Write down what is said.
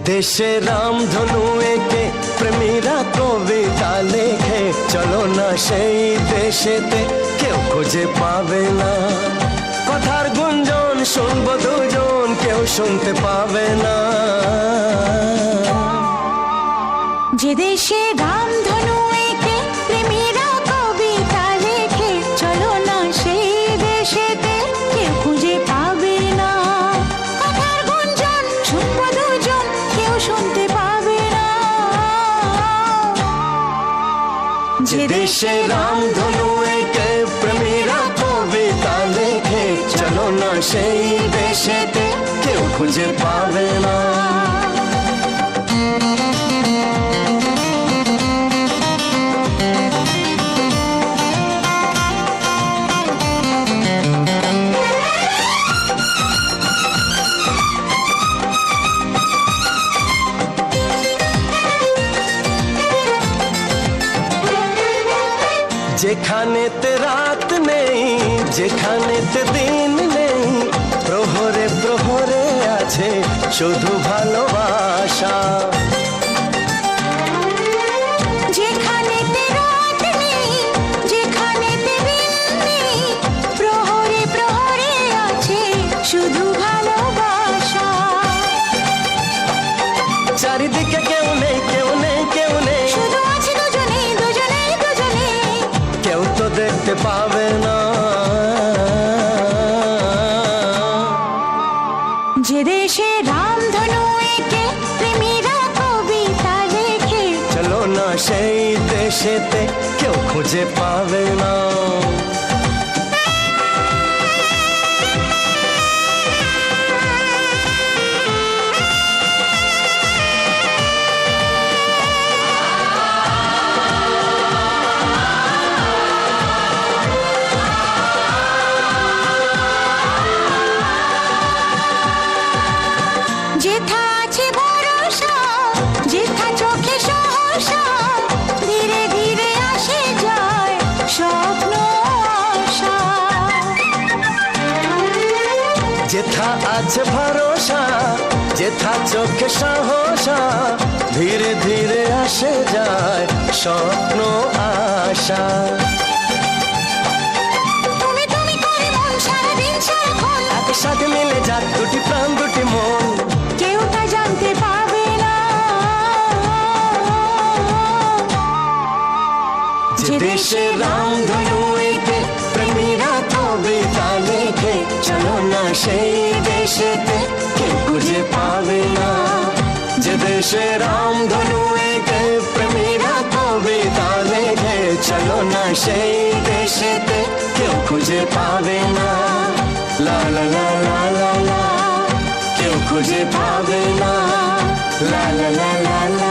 দেশে রামধনু এঁকে প্রেমীরা কবিতা লেখে, চলো না সেই দেশেতে কেউ খুঁজে পাবে না। কথার গুঞ্জন শুনবো দুজন, কেউ শুনতে পাবে না। যে দেশে রামধনু এঁকে প্রেমীরা কবিতা লেখে, চলো না সেই দেশেতে কেউ খুঁজে পাবে না। কথার গুঞ্জন শুনবো দুজন, কেউ শুনতে পাবে না। যে দেশে রামধনু এঁকে প্রেমীরা কবিতা লেখে, চলো না সেই দেশেতে কেউ খুঁজে পাবে না। যেখানেতে রাত নেই, যেখানেতে দিন নেই, প্রহরে প্রহরে আছে শুধু ভালোবাসা। যেখানেতে রাত নেই, যেখানেতে দিন নেই, প্রহরে প্রহরে আছে শুধু ভালোবাসা। চারিদিকে কেউ নেই, কেউ নেই, কেউ নেই, শুধু আছে দুজনে, দুজনে, দুজনে, কেউ তো দেখতে পাবে না। যে দেশে রামধনু এঁকে প্রেমীরা কবিতা লেখে, চলো না সেই দেশেতে কেউ খুঁজে পাবে না। যেথা আছে ভরসা, যেথা চোখে সহসা, ধীরে ধীরে আসে যায় স্বপ্ন আশা। যেথা আছে ভরসা, যেথা চোখে সাহসা, ধীরে ধীরে আসে যায় স্বপ্ন আশা। তুমি তুমি করে মন সারাদিন সারাক্ষণ, একসাথে মিলে যাক দুটি প্রাণ দুটি মন, কেউ তা জানতে পারবে না। যে দেশে রামধনু এঁকে প্রেমীরা কবিতা লেখে, চলো না সেই দেশেতে কেউ খুঁজে পাবে না। যে দেশে রামধনু এঁকে প্রেমীরা কবিতা লেখে, চলো না সেই দেশেতে কেউ খুঁজে পাবে না। লা লা লা লা লা লা, কেউ খুঁজে পাবে না। লা লা লা লা লা।